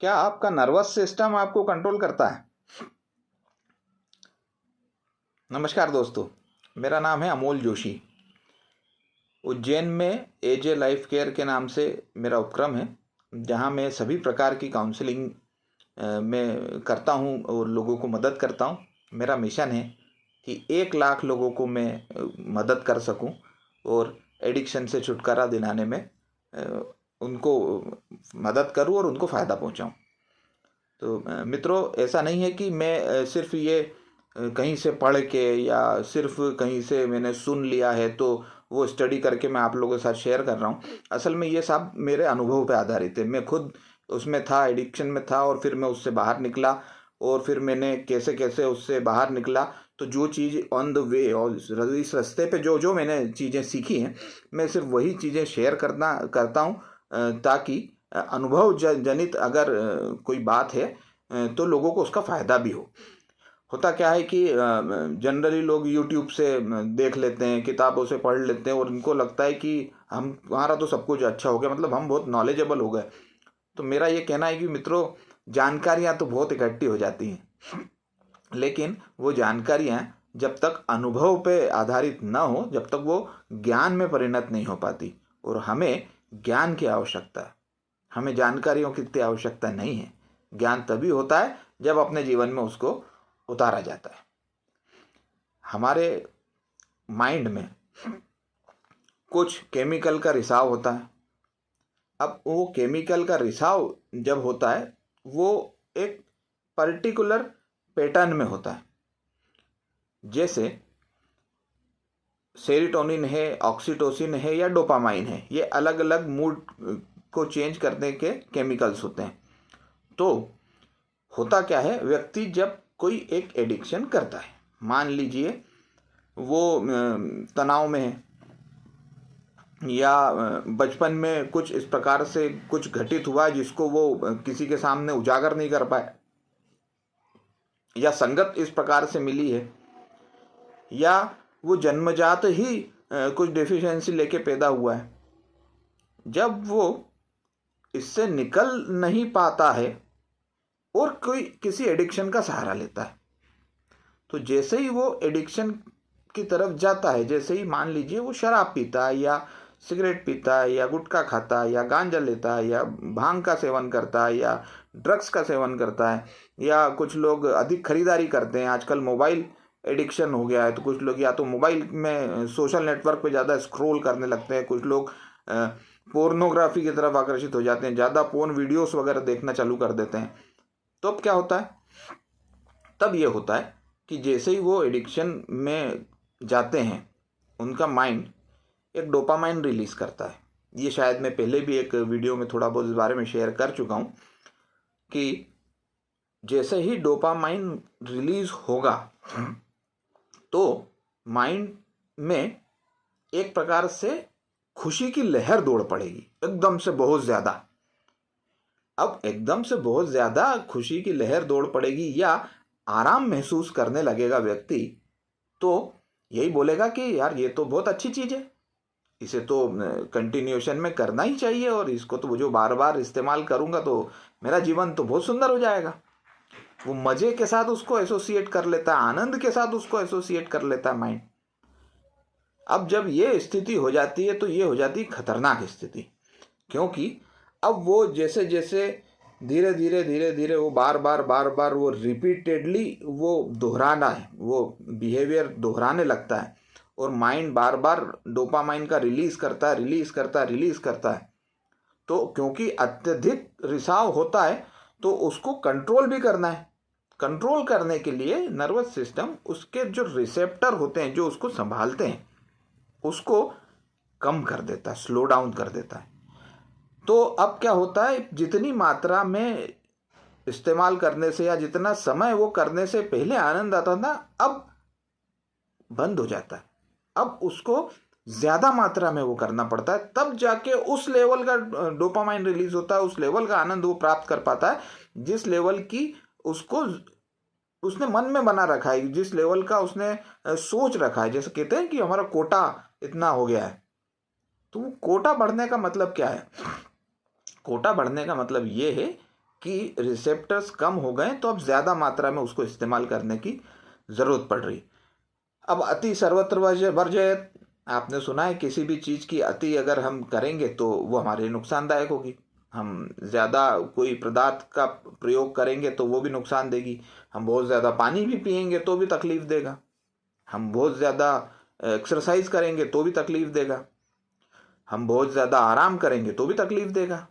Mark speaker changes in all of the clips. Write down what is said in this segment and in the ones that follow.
Speaker 1: क्या आपका nervous system आपको कंट्रोल करता है? नमस्कार दोस्तों, मेरा नाम है अमोल जोशी। उज्जैन में एजे लाइफ केयर के नाम से मेरा उपक्रम है, जहां मैं सभी प्रकार की काउंसलिंग में करता हूं और लोगों को मदद करता हूं। मेरा मिशन है कि 1 लाख लोगों को मैं मदद कर सकूं और एडिक्शन से छुटकारा दिलाने में उनको मदद करूं और उनको फ़ायदा पहुंचाऊं। तो मित्रों, ऐसा नहीं है कि मैं सिर्फ ये कहीं से पढ़ के या सिर्फ कहीं से मैंने सुन लिया है तो वो स्टडी करके मैं आप लोगों के साथ शेयर कर रहा हूँ। असल में ये सब मेरे अनुभव पे आधारित है। मैं खुद उसमें था, एडिक्शन में था, और फिर मैं उससे बाहर निकला, और फिर मैंने कैसे कैसे उससे बाहर निकला। तो जो चीज़ ऑन द वे और इस रास्ते पे जो जो मैंने चीज़ें सीखी हैं, मैं सिर्फ वही चीज़ें शेयर करता हूँ, ताकि अनुभव जनित अगर कोई बात है तो लोगों को उसका फ़ायदा भी हो। होता क्या है कि जनरली लोग यूट्यूब से देख लेते हैं, किताबों से पढ़ लेते हैं, और उनको लगता है कि हमारा तो सब कुछ अच्छा हो गया, मतलब हम बहुत नॉलेजेबल हो गए। तो मेरा ये कहना है कि मित्रों, जानकारियाँ तो बहुत इकट्ठी हो जाती हैं, लेकिन वो जानकारियाँ जब तक अनुभव पे आधारित ना हो, जब तक वो ज्ञान में परिणत नहीं हो पाती। और हमें ज्ञान की आवश्यकता है, हमें जानकारियों की इतनी आवश्यकता नहीं है। ज्ञान तभी होता है जब अपने जीवन में उसको उतारा जाता है। हमारे माइंड में कुछ केमिकल का रिसाव होता है। अब वो केमिकल का रिसाव जब होता है, वो एक पर्टिकुलर पैटर्न में होता है। जैसे सेरोटोनिन है, ऑक्सीटोसिन है या डोपामाइन है, ये अलग अलग मूड को चेंज करने के केमिकल्स होते हैं। तो होता क्या है, व्यक्ति जब कोई एक एडिक्शन करता है, मान लीजिए वो तनाव में है, या बचपन में कुछ इस प्रकार से कुछ घटित हुआ जिसको वो किसी के सामने उजागर नहीं कर पाए, या संगत इस प्रकार से मिली है, या वो जन्मजात ही कुछ डेफिशिएंसी लेके पैदा हुआ है। जब वो इससे निकल नहीं पाता है और कोई किसी एडिक्शन का सहारा लेता है, तो जैसे ही वो एडिक्शन की तरफ जाता है, जैसे ही मान लीजिए वो शराब पीता है या सिगरेट पीता है या गुटखा खाता है या गांजा लेता है या भांग का सेवन करता है या ड्रग्स का सेवन करता है, या कुछ लोग अधिक खरीदारी करते हैं। आजकल मोबाइल एडिक्शन हो गया है, तो कुछ लोग या तो मोबाइल में सोशल नेटवर्क पे ज़्यादा स्क्रॉल करने लगते हैं, कुछ लोग पोर्नोग्राफी की तरफ आकर्षित हो जाते हैं, ज़्यादा पोर्न वीडियोस वगैरह देखना चालू कर देते हैं। तो अब क्या होता है, तब ये होता है कि जैसे ही वो एडिक्शन में जाते हैं, उनका माइंड एक डोपामाइन रिलीज करता है। ये शायद मैं पहले भी एक वीडियो में थोड़ा बहुत इस बारे में शेयर कर चुका हूँ कि जैसे ही डोपामाइन रिलीज होगा तो माइंड में एक प्रकार से खुशी की लहर दौड़ पड़ेगी, एकदम से बहुत ज़्यादा। अब एकदम से बहुत ज़्यादा खुशी की लहर दौड़ पड़ेगी या आराम महसूस करने लगेगा व्यक्ति, तो यही बोलेगा कि यार ये तो बहुत अच्छी चीज़ है, इसे तो कंटिन्यूएशन में करना ही चाहिए, और इसको तो जो बार बार इस्तेमाल करूँगा तो मेरा जीवन तो बहुत सुंदर हो जाएगा। वो मज़े के साथ उसको एसोसिएट कर लेता है, आनंद के साथ उसको एसोसिएट कर लेता है माइंड। अब जब ये स्थिति हो जाती है तो ये हो जाती है खतरनाक स्थिति, क्योंकि अब वो जैसे जैसे धीरे धीरे वो बार बार वो रिपीटेडली वो दोहराना है, वो बिहेवियर दोहराने लगता है, और माइंड बार बार डोपामाइन का रिलीज करता है। तो क्योंकि अत्यधिक रिसाव होता है तो उसको कंट्रोल भी करना है। कंट्रोल करने के लिए नर्वस सिस्टम उसके जो रिसेप्टर होते हैं, जो उसको संभालते हैं, उसको कम कर देता है, स्लो डाउन कर देता है। तो अब क्या होता है, जितनी मात्रा में इस्तेमाल करने से या जितना समय वो करने से पहले आनंद आता था, अब बंद हो जाता है। अब उसको ज़्यादा मात्रा में वो करना पड़ता है, तब जाके उस लेवल का डोपामाइन रिलीज होता है, उस लेवल का आनंद वो प्राप्त कर पाता है जिस लेवल की उसको उसने मन में बना रखा है, जिस लेवल का उसने सोच रखा है। जैसे कहते हैं कि हमारा कोटा इतना हो गया है, तो वो कोटा बढ़ने का मतलब क्या है? कोटा बढ़ने का मतलब ये है कि रिसेप्टर्स कम हो गए तो अब ज़्यादा मात्रा में उसको इस्तेमाल करने की ज़रूरत पड़ रही। अब अति सर्वत्र वर्जयत, आपने सुना है किसी भी चीज़ की अति अगर हम करेंगे तो वो हमारे लिए नुकसानदायक होगी। हम ज़्यादा कोई पदार्थ का प्रयोग करेंगे तो वो भी नुकसान देगी। हम बहुत ज़्यादा पानी भी पिएंगे तो भी तकलीफ़ देगा। हम बहुत ज़्यादा एक्सरसाइज करेंगे तो भी तकलीफ़ देगा। हम बहुत ज़्यादा आराम करेंगे तो भी तकलीफ़ देगा।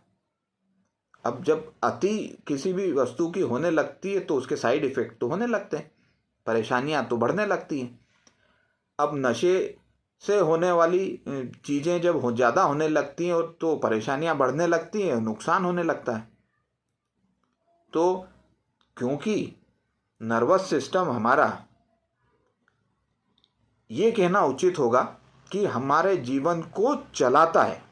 Speaker 1: अब जब अति किसी भी वस्तु की होने लगती है तो उसके साइड इफ़ेक्ट तो होने लगते हैं, परेशानियां तो बढ़ने लगती हैं। अब नशे से होने वाली चीज़ें जब ज़्यादा होने लगती हैं और तो परेशानियां बढ़ने लगती हैं, नुकसान होने लगता है। तो क्योंकि नर्वस सिस्टम हमारा, ये कहना उचित होगा कि हमारे जीवन को चलाता है,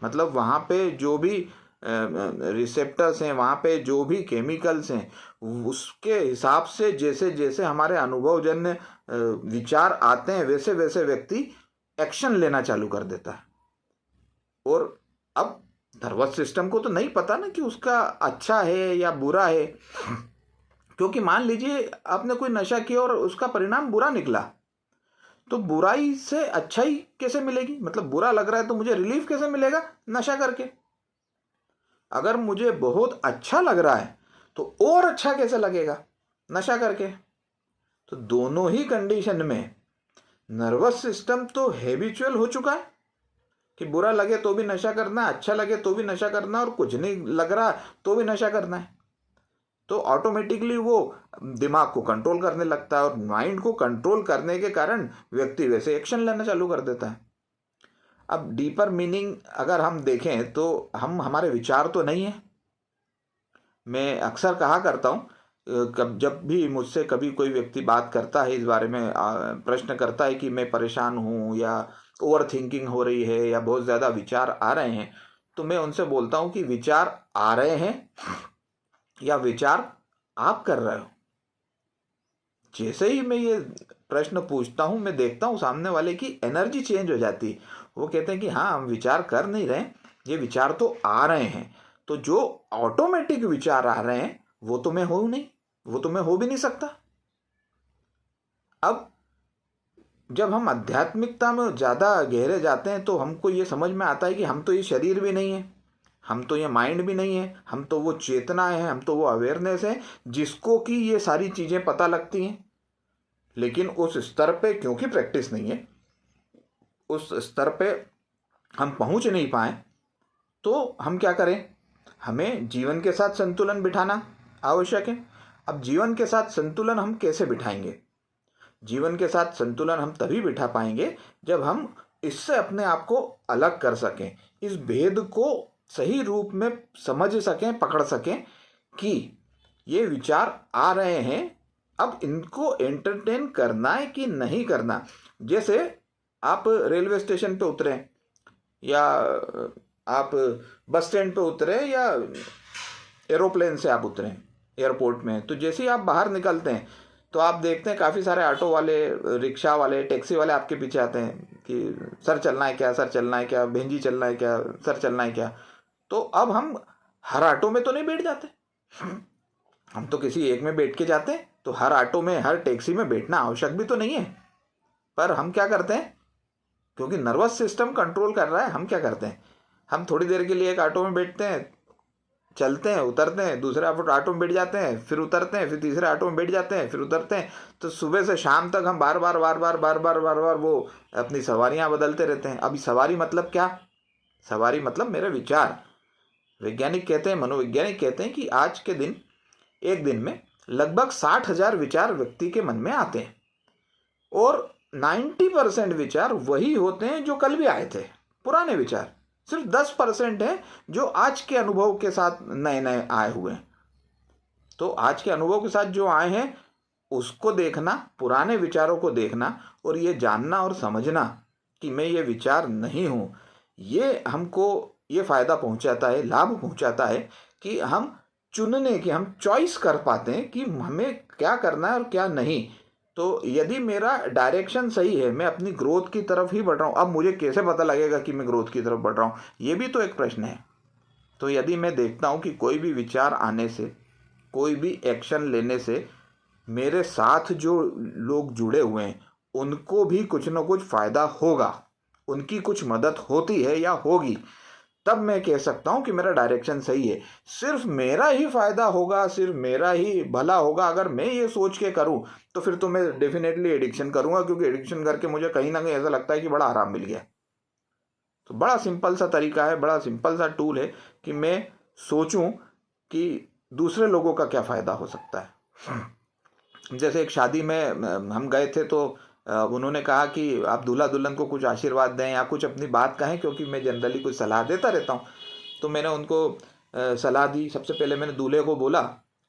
Speaker 1: मतलब वहाँ पे जो भी रिसेप्टर्स हैं, वहाँ पे जो भी केमिकल्स हैं, उसके हिसाब से जैसे जैसे हमारे अनुभवजन्य विचार आते हैं वैसे वैसे व्यक्ति एक्शन लेना चालू कर देता है। और अब नर्वस सिस्टम को तो नहीं पता ना कि उसका अच्छा है या बुरा है, क्योंकि मान लीजिए आपने कोई नशा किया और उसका परिणाम बुरा निकला, तो बुराई से अच्छाई कैसे मिलेगी? मतलब बुरा लग रहा है तो मुझे रिलीफ कैसे मिलेगा? नशा करके। अगर मुझे बहुत अच्छा लग रहा है तो और अच्छा कैसे लगेगा? नशा करके। तो दोनों ही कंडीशन में नर्वस सिस्टम तो हैबिचुअल हो चुका है कि बुरा लगे तो भी नशा करना है, अच्छा लगे तो भी नशा करना है, और कुछ नहीं लग रहा तो भी नशा करना है। तो ऑटोमेटिकली वो दिमाग को कंट्रोल करने लगता है, और माइंड को कंट्रोल करने के कारण व्यक्ति वैसे एक्शन लेना चालू कर देता है। अब डीपर मीनिंग अगर हम देखें तो हम हमारे विचार तो नहीं है। मैं अक्सर कहा करता हूँ, जब भी मुझसे कभी कोई व्यक्ति बात करता है इस बारे में, प्रश्न करता है कि मैं परेशान हूँ या ओवर थिंकिंग हो रही है या बहुत ज़्यादा विचार आ रहे हैं, तो मैं उनसे बोलता हूँ कि विचार आ रहे हैं या विचार आप कर रहे हो? जैसे ही मैं ये प्रश्न पूछता हूँ, मैं देखता हूँ सामने वाले की एनर्जी चेंज हो जाती है। वो कहते हैं कि हाँ, हम विचार कर नहीं रहे, ये विचार तो आ रहे हैं। तो जो ऑटोमेटिक विचार आ रहे हैं वो तो मैं हो नहीं, वो तो मैं हो भी नहीं सकता। अब जब हम आध्यात्मिकता में ज़्यादा गहरे जाते हैं तो हमको ये समझ में आता है कि हम तो ये शरीर भी नहीं है, हम तो ये माइंड भी नहीं है, हम तो वो चेतना है, हम तो वो अवेयरनेस है जिसको कि ये सारी चीज़ें पता लगती हैं। लेकिन उस स्तर पे क्योंकि प्रैक्टिस नहीं है, उस स्तर पे हम पहुंच नहीं पाए, तो हम क्या करें? हमें जीवन के साथ संतुलन बिठाना आवश्यक है। अब जीवन के साथ संतुलन हम कैसे बिठाएंगे? जीवन के साथ संतुलन हम तभी बिठा पाएंगे जब हम इससे अपने आप को अलग कर सकें, इस भेद को सही रूप में समझ सकें, पकड़ सकें कि ये विचार आ रहे हैं, अब इनको एंटरटेन करना है कि नहीं करना। जैसे आप रेलवे स्टेशन पे उतरे या आप बस स्टैंड पे उतरे या एरोप्लेन से आप उतरे एयरपोर्ट में, तो जैसे ही आप बाहर निकलते हैं तो आप देखते हैं काफ़ी सारे ऑटो वाले, रिक्शा वाले, टैक्सी वाले आपके पीछे आते हैं कि सर चलना है क्या, सर चलना है क्या, बहन जी चलना है क्या, सर चलना है क्या। तो अब हम हर ऑटो में तो नहीं बैठ जाते, हम तो किसी एक में बैठ के जाते हैं। तो हर ऑटो में, हर टैक्सी में बैठना आवश्यक भी तो नहीं है। पर हम क्या करते हैं, क्योंकि नर्वस सिस्टम कंट्रोल कर रहा है, हम क्या करते हैं, हम थोड़ी देर के लिए एक ऑटो में बैठते हैं, चलते हैं, उतरते हैं, दूसरे ऑटो में बैठ जाते हैं, फिर उतरते हैं, फिर तीसरे ऑटो में बैठ जाते हैं, फिर उतरते हैं। तो सुबह से शाम तक हम बार बार वो अपनी सवारियां बदलते रहते हैं। अभी सवारी मतलब क्या? सवारी मतलब मेरे विचार। वैज्ञानिक कहते हैं, मनोवैज्ञानिक कहते हैं कि आज के दिन, एक दिन में लगभग 60,000 विचार व्यक्ति के मन में आते हैं, और 90% विचार वही होते हैं जो कल भी आए थे, पुराने विचार। सिर्फ 10% है जो आज के अनुभव के साथ नए नए आए हुए हैं। तो आज के अनुभव के साथ जो आए हैं उसको देखना, पुराने विचारों को देखना, और ये जानना और समझना कि मैं ये विचार नहीं हूँ, ये हमको ये फ़ायदा पहुँचाता है, लाभ पहुँचाता है कि हम चुनने की, हम चॉइस कर पाते हैं कि हमें क्या करना है और क्या नहीं। तो यदि मेरा डायरेक्शन सही है, मैं अपनी ग्रोथ की तरफ ही बढ़ रहा हूँ, अब मुझे कैसे पता लगेगा कि मैं ग्रोथ की तरफ बढ़ रहा हूँ? ये भी तो एक प्रश्न है। तो यदि मैं देखता हूँ कि कोई भी विचार आने से, कोई भी एक्शन लेने से मेरे साथ जो लोग जुड़े हुए हैं उनको भी कुछ ना कुछ फ़ायदा होगा, उनकी कुछ मदद होती है या होगी, तब मैं कह सकता हूँ कि मेरा डायरेक्शन सही है। सिर्फ मेरा ही फायदा होगा, सिर्फ मेरा ही भला होगा, अगर मैं ये सोच के करूँ तो फिर तो मैं डेफिनेटली एडिक्शन करूँगा, क्योंकि एडिक्शन करके मुझे कहीं ना कहीं ऐसा लगता है कि बड़ा आराम मिल गया। तो बड़ा सिंपल सा तरीका है, बड़ा सिंपल सा टूल है कि मैं सोचूं कि दूसरे लोगों का क्या फ़ायदा हो सकता है। जैसे एक शादी में हम गए थे, तो उन्होंने कहा कि आप दूल्हा दुल्हन को कुछ आशीर्वाद दें या कुछ अपनी बात कहें, क्योंकि मैं जनरली कुछ सलाह देता रहता हूँ। तो मैंने उनको सलाह दी। सबसे पहले मैंने दूल्हे को बोला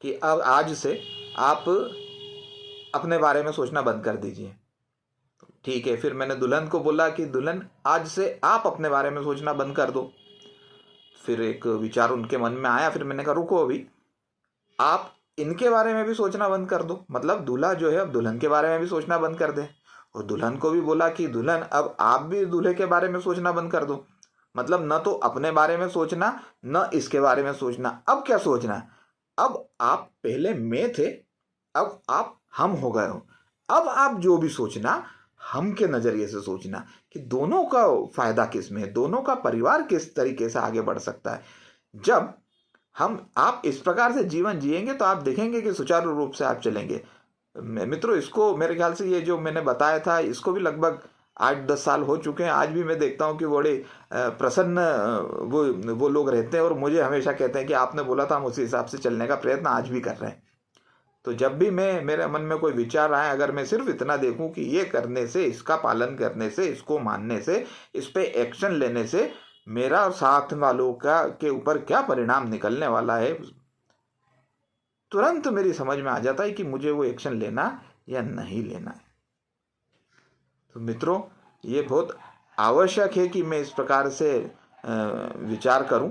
Speaker 1: कि अब आज से आप अपने बारे में सोचना बंद कर दीजिए। ठीक है। फिर मैंने दुल्हन को बोला कि दुल्हन, आज से आप अपने बारे में सोचना बंद कर दो। फिर एक विचार उनके मन में आया। फिर मैंने कहा रुको, अभी आप इनके बारे में भी सोचना बंद कर दो। मतलब दूल्हा जो है अब दुल्हन के बारे में भी सोचना बंद कर दे। और दुल्हन को भी बोला कि दुल्हन, अब आप भी दूल्हे के बारे में सोचना बंद कर दो। मतलब न तो अपने बारे में सोचना, न इसके बारे में सोचना। अब क्या सोचना? अब आप पहले मैं थे, अब आप हम हो गए हो। अब आप जो भी सोचना, हम के नजरिए से सोचना कि दोनों का फायदा किस में है, दोनों का परिवार किस तरीके से आगे बढ़ सकता है। जब आप इस प्रकार से जीवन जिएंगे तो आप देखेंगे कि सुचारू रूप से आप चलेंगे। मित्रों, इसको मेरे ख्याल से ये जो मैंने बताया था, इसको भी लगभग 8-10 साल हो चुके हैं। आज भी मैं देखता हूँ कि बड़े प्रसन्न वो लोग रहते हैं और मुझे हमेशा कहते हैं कि आपने बोला था, हम उसी हिसाब से चलने का प्रयत्न आज भी कर रहे हैं। तो जब भी मेरे मन में कोई विचार आए, अगर मैं सिर्फ इतना देखूं कि ये करने से, इसका पालन करने से, इसको मानने से, इस पे एक्शन लेने से मेरा और साथ वालों के ऊपर क्या परिणाम निकलने वाला है, तुरंत मेरी समझ में आ जाता है कि मुझे वो एक्शन लेना या नहीं लेना है। तो मित्रों, ये बहुत आवश्यक है कि मैं इस प्रकार से विचार करूं।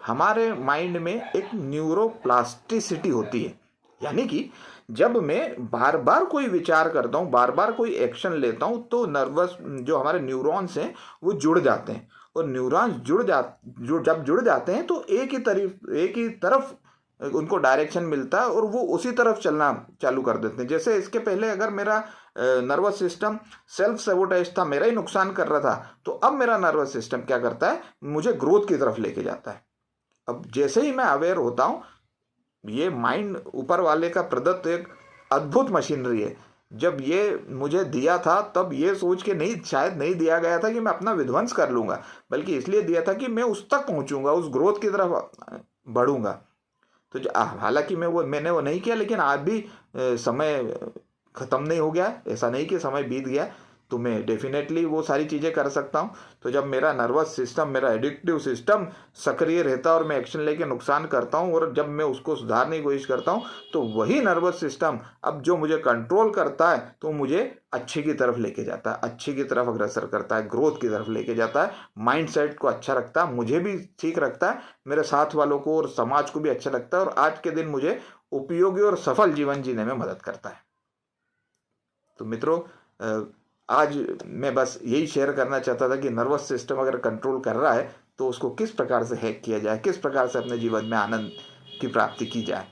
Speaker 1: हमारे माइंड में एक न्यूरोप्लास्टिसिटी होती है, यानी कि जब मैं बार बार कोई विचार करता हूँ, बार बार कोई एक्शन लेता हूँ, तो नर्वस जो हमारे न्यूरॉन्स हैं वो जुड़ जाते हैं। और न्यूरॉन्स जब जुड़ जाते हैं तो एक ही तरफ उनको डायरेक्शन मिलता है और वो उसी तरफ चलना चालू कर देते हैं। जैसे इसके पहले अगर मेरा नर्वस सिस्टम सेल्फ सेबोटेज था, मेरा ही नुकसान कर रहा था, तो अब मेरा नर्वस सिस्टम क्या करता है, मुझे ग्रोथ की तरफ लेके जाता है। अब जैसे ही मैं अवेयर होता हूँ, ये माइंड ऊपर वाले का प्रदत्त एक अद्भुत मशीनरी है। जब ये मुझे दिया था तब ये सोच के शायद नहीं दिया गया था कि मैं अपना विध्वंस कर लूँगा, बल्कि इसलिए दिया था कि मैं उस तक पहुँचूँगा, उस ग्रोथ की तरफ बढ़ूँगा। तो हालांकि मैंने वो नहीं किया, लेकिन आज भी समय ख़त्म नहीं हो गया, ऐसा नहीं कि समय बीत गया, तो मैं डेफिनेटली वो सारी चीज़ें कर सकता हूँ। तो जब मेरा नर्वस सिस्टम, मेरा एडिक्टिव सिस्टम सक्रिय रहता है और मैं एक्शन लेके नुकसान करता हूँ, और जब मैं उसको सुधारने की कोशिश करता हूँ, तो वही नर्वस सिस्टम अब जो मुझे कंट्रोल करता है, तो मुझे अच्छे की तरफ लेके जाता है, अच्छे की तरफ अग्रसर करता है, ग्रोथ की तरफ लेके जाता है, माइंडसेट को अच्छा रखता है, मुझे भी ठीक रखता है, मेरे साथ वालों को और समाज को भी अच्छा लगता है, और आज के दिन मुझे उपयोगी और सफल जीवन जीने में मदद करता है। तो मित्रों, आज मैं बस यही शेयर करना चाहता था कि नर्वस सिस्टम अगर कंट्रोल कर रहा है तो उसको किस प्रकार से हैक किया जाए, किस प्रकार से अपने जीवन में आनंद की प्राप्ति की जाए।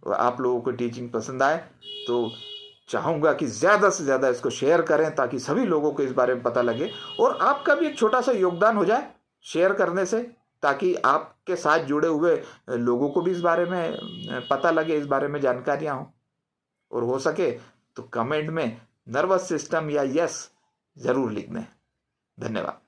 Speaker 1: आप लोगों को टीचिंग पसंद आए तो चाहूँगा कि ज़्यादा से ज़्यादा इसको शेयर करें, ताकि सभी लोगों को इस बारे में पता लगे, और आपका भी एक छोटा सा योगदान हो जाए शेयर करने से, ताकि आपके साथ जुड़े हुए लोगों को भी इस बारे में पता लगे, इस बारे में जानकारियाँ हों। और हो सके तो कमेंट में नर्वस सिस्टम या यस जरूर लिख दें। धन्यवाद।